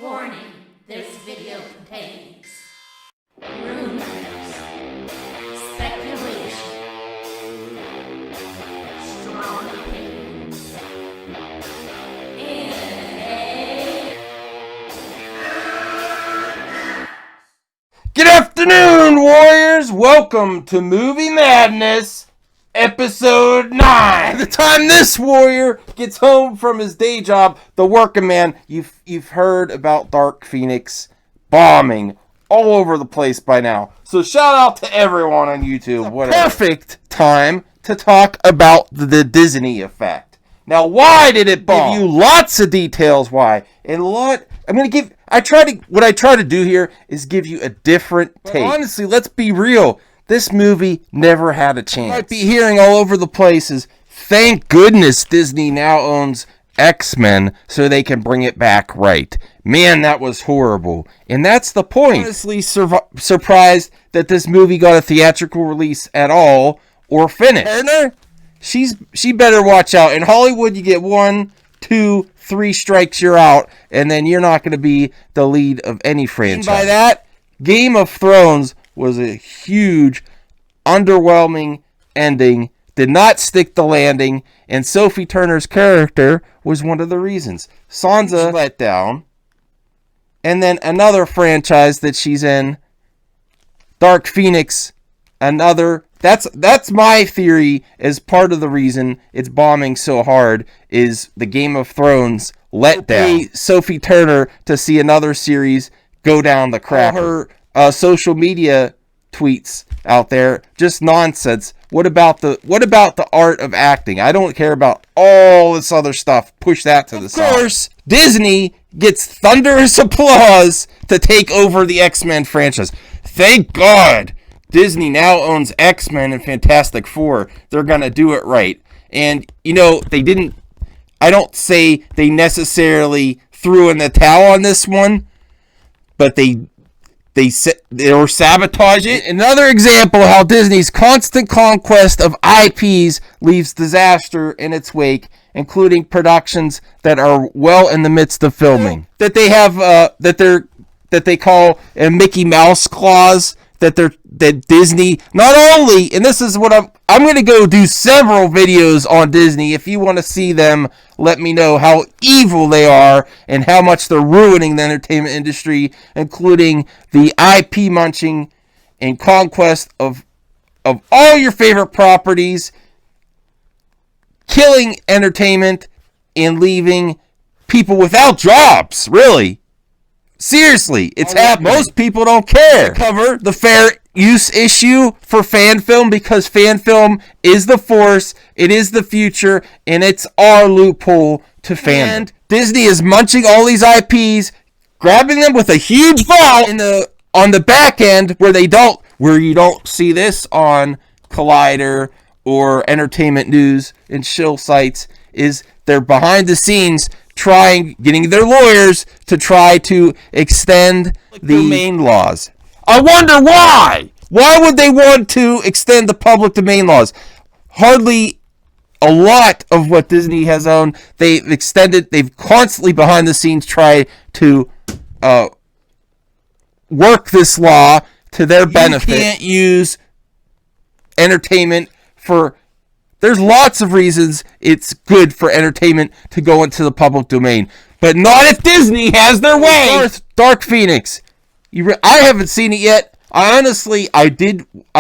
Warning, this video contains rumors, speculation, strong opinions, and Good afternoon, Warriors! Welcome to Movie Madness, Episode 9! By the time this Warrior gets home from his day job, the working man, you've heard about Dark Phoenix bombing all over the place by now. So shout out to everyone on YouTube. Perfect time to talk about the Disney effect. Now, why did it bomb? Give you lots of details why. And what I try to do here is give you a different take. Honestly, let's be real. This movie never had a chance. You might be hearing all over the places, thank goodness Disney now owns X-Men so they can bring it back right. Man, that was horrible. And that's the point. Honestly, surprised that this movie got a theatrical release at all or finished. Turner? She better watch out. In Hollywood, you get 1, 2, 3 strikes, you're out, and then you're not going to be the lead of any franchise. And by that, Game of Thrones was a huge, underwhelming ending, did not stick the landing, and Sophie Turner's character was one of the reasons. Sansa let down, and then another franchise that she's in, Dark Phoenix, another. That's my theory as part of the reason it's bombing so hard is the Game of Thrones letdown. Sophie Turner to see another series go down the crap. Her social media tweets out there, just nonsense. What about the art of acting? I don't care about all this other stuff. Push that to the side. Of course, Disney gets thunderous applause to take over the X-Men franchise. Thank God. Disney now owns X-Men and Fantastic Four. They're going to do it right. And, I don't say they necessarily threw in the towel on this one, but they were sabotaging it. Another example of how Disney's constant conquest of IPs leaves disaster in its wake, including productions that are well in the midst of filming. That they have, that they call a Mickey Mouse clause. That Disney not only, and this is what I'm going to go do several videos on Disney. If you want to see them, let me know how evil they are and how much they're ruining the entertainment industry, including the IP munching and conquest of all your favorite properties, killing entertainment and leaving people without jobs, really. Seriously, it's happening. Most people don't care. Cover the fair use issue for fan film because fan film is the force, it is the future, and it's our loophole to fandom. And Disney is munching all these IPs, grabbing them with a huge ball on the back end where you don't see this on Collider or Entertainment News and shill sites, is they're behind the scenes getting their lawyers to try to extend the domain laws. I wonder why. Why would they want to extend the public domain laws? Hardly a lot of what Disney has owned. They've constantly behind the scenes tried to work this law to their benefit. You can't use entertainment for. There's lots of reasons it's good for entertainment to go into the public domain, but not if Disney has their way. Dark Phoenix. I haven't seen it yet. I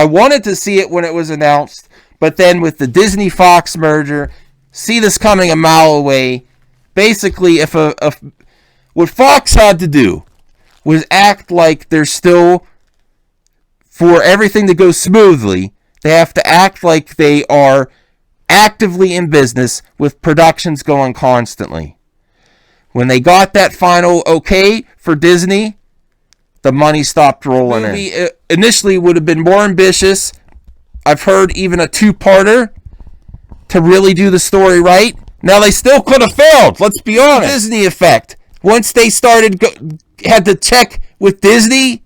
wanted to see it when it was announced, but then with the Disney-Fox merger, see this coming a mile away. Basically, what Fox had to do was act like they're still, for everything to go smoothly, they have to act like they are actively in business with productions going constantly. When they got that final okay for Disney, the money stopped rolling in. Initially would have been more ambitious. I've heard even a 2-parter to really do the story right. Now they still could have failed. Let's be honest. Disney effect. Once they had to check with Disney,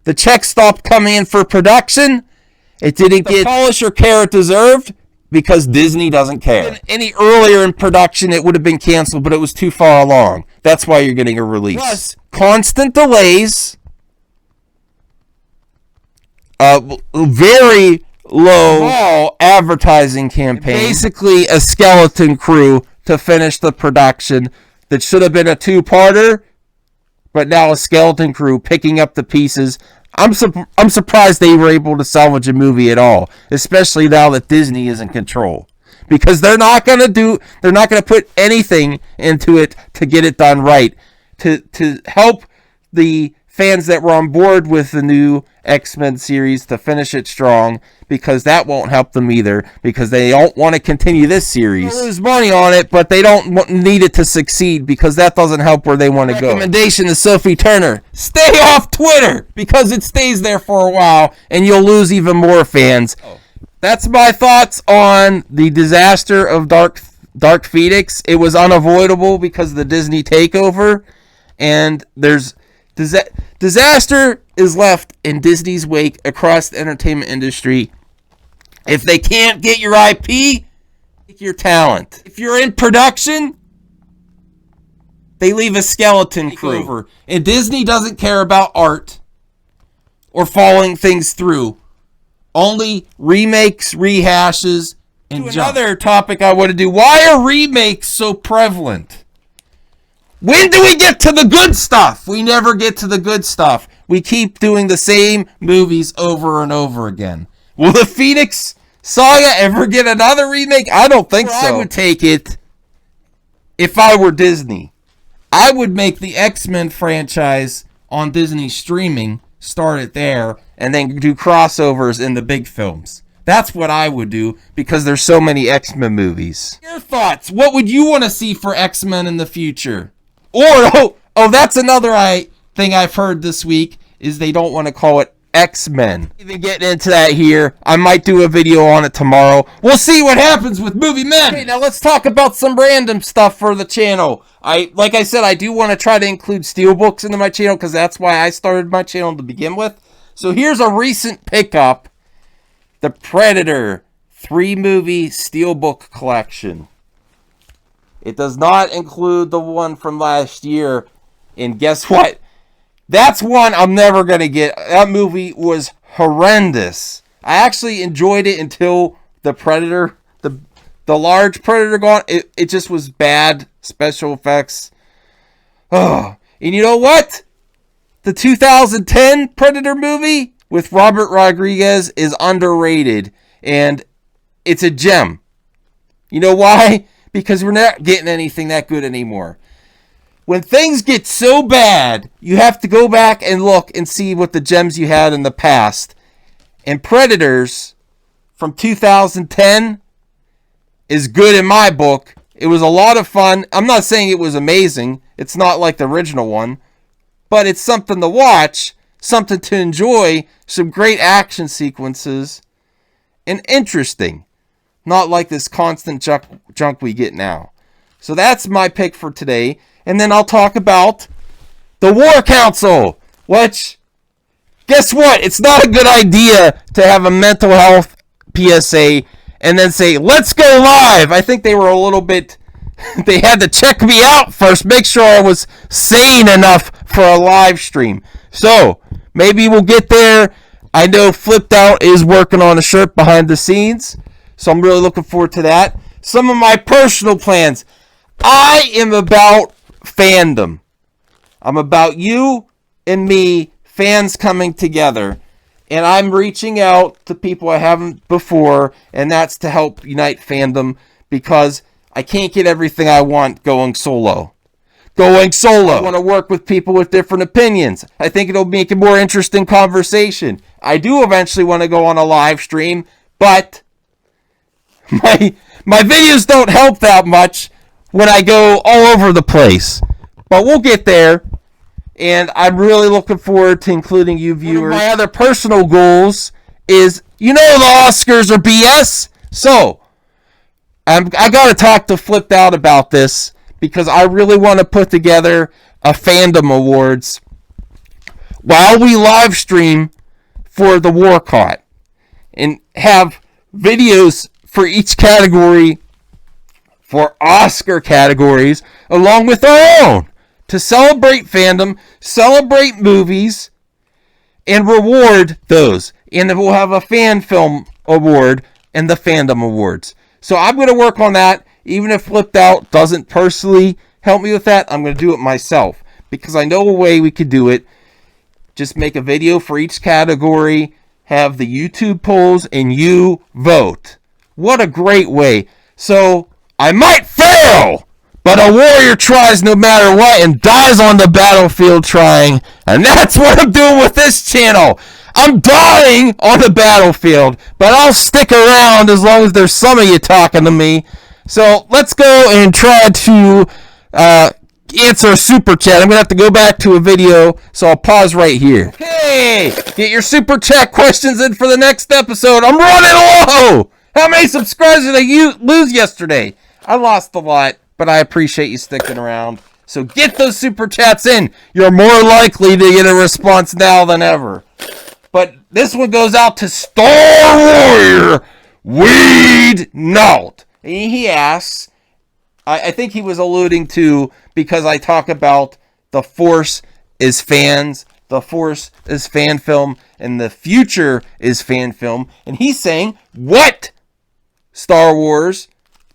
the check stopped coming in for production. It didn't get the polish or care it deserved because Disney doesn't care. Any earlier in production, it would have been canceled, but it was too far along. That's why you're getting a release. Plus, constant delays, very low advertising campaign, basically a skeleton crew to finish the production that should have been a two-parter, but now a skeleton crew picking up the pieces. I'm surprised they were able to salvage a movie at all, especially now that Disney is in control. Because they're not going to put anything into it to get it done right. To help the fans that were on board with the new X-Men series to finish it strong, because that won't help them either, because they don't want to continue this series. They'll lose money on it, but they don't need it to succeed, because that doesn't help where they want to go. Recommendation to Sophie Turner: stay off Twitter, because it stays there for a while, and you'll lose even more fans. That's my thoughts on the disaster of Dark Phoenix. It was unavoidable because of the Disney takeover, and there's disaster is left in Disney's wake across the entertainment industry. If they can't get your IP, get your talent. If you're in production, they leave a skeleton crew. And Disney doesn't care about art or following things through. Only remakes, rehashes, and another topic I want to do. Why are remakes so prevalent? When do we get to the good stuff? We never get to the good stuff. We keep doing the same movies over and over again. Will the Phoenix Saga ever get another remake? I don't think so. I would take it if I were Disney. I would make the X-Men franchise on Disney streaming, start it there, and then do crossovers in the big films. That's what I would do, because there's so many X-Men movies. Your thoughts? What would you want to see for X-Men in the future? Or, that's another thing I've heard this week, is they don't want to call it X-Men. Even getting into that here. I might do a video on it tomorrow. We'll see what happens with Movie Men. Okay, now let's talk about some random stuff for the channel. Like I said, I do want to try to include steelbooks into my channel, because that's why I started my channel to begin with. So here's a recent pickup. The Predator 3-movie steelbook collection. It does not include the one from last year. And guess what? That's one I'm never going to get. That movie was horrendous. I actually enjoyed it until the Predator, the large Predator gone. It just was bad special effects. Oh, and you know what? The 2010 Predator movie with Robert Rodriguez is underrated. And it's a gem. You know why? Because we're not getting anything that good anymore. When things get so bad, you have to go back and look and see what the gems you had in the past. And Predators from 2010 is good in my book. It was a lot of fun. I'm not saying it was amazing. It's not like the original one. But it's something to watch, something to enjoy, some great action sequences, and interesting. Not like this constant junk we get now. So that's my pick for today. And then I'll talk about the War Council, which, guess what? It's not a good idea to have a mental health PSA and then say, let's go live. I think they were a little bit, they had to check me out first, make sure I was sane enough for a live stream. So, maybe we'll get there. I know Flipped Out is working on a shirt behind the scenes, so I'm really looking forward to that. Some of my personal plans. I am about fandom. I'm about you and me, fans coming together. And I'm reaching out to people I haven't before, and that's to help unite fandom, because I can't get everything I want going solo. I want to work with people with different opinions. I think it'll make a more interesting conversation. I do eventually want to go on a live stream, but my videos don't help that much when I go all over the place. But we'll get there. And I'm really looking forward to including you viewers. My other personal goals is, the Oscars are BS. So, I got to talk to Flipped Out about this, because I really want to put together a fandom awards while we live stream for the War Caught, and have videos for each category, for Oscar categories, along with our own. to celebrate fandom, celebrate movies, and reward those. And we'll have a fan film award and the fandom awards. So I'm going to work on that. Even if Flipped Out doesn't personally help me with that, I'm going to do it myself. Because I know a way we could do it. Just make a video for each category, have the YouTube polls, and you vote. What a great way. So, I might fail, but a warrior tries no matter what and dies on the battlefield trying. And that's what I'm doing with this channel. I'm dying on the battlefield, but I'll stick around as long as there's some of you talking to me. So, let's go and try to answer a super chat. I'm going to have to go back to a video, so I'll pause right here. Hey, get your super chat questions in for the next episode. I'm running low. How many subscribers did I lose yesterday? I lost a lot, but I appreciate you sticking around. So get those super chats in. You're more likely to get a response now than ever. But this one goes out to Star Warrior Weed Not. And he asks, I think he was alluding to, because I talk about the Force is fans, the Force is fan film, and the future is fan film. And he's saying, what Star Wars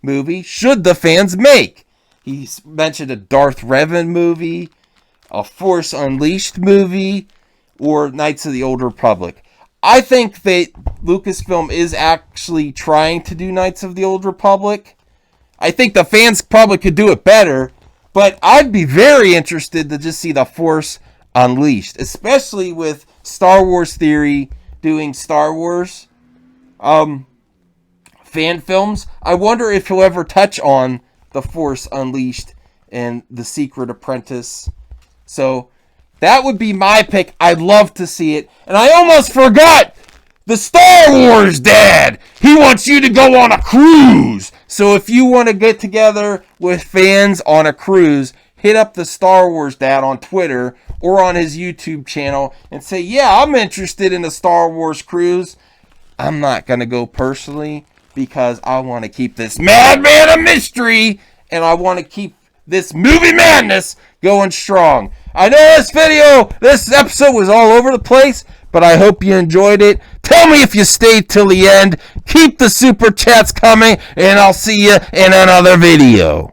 movie should the fans make? He mentioned a Darth Revan movie, a Force Unleashed movie, or Knights of the Old Republic. I think that Lucasfilm is actually trying to do Knights of the Old Republic. I think the fans probably could do it better, but I'd be very interested to just see the Force Unleashed, especially with Star Wars Theory doing Star Wars fan films. I wonder if he'll ever touch on the Force Unleashed and The Secret Apprentice. So that would be my pick. I'd love to see it. And I almost forgot the Star Wars dad. He wants you to go on a cruise. So if you want to get together with fans on a cruise, hit up the Star Wars dad on Twitter or on his YouTube channel and say, yeah, I'm interested in a Star Wars cruise. I'm not going to go personally because I want to keep this madman a mystery and I want to keep this movie madness going strong. I know this episode was all over the place, but I hope you enjoyed it. Tell me if you stayed till the end. Keep the super chats coming, and I'll see you in another video.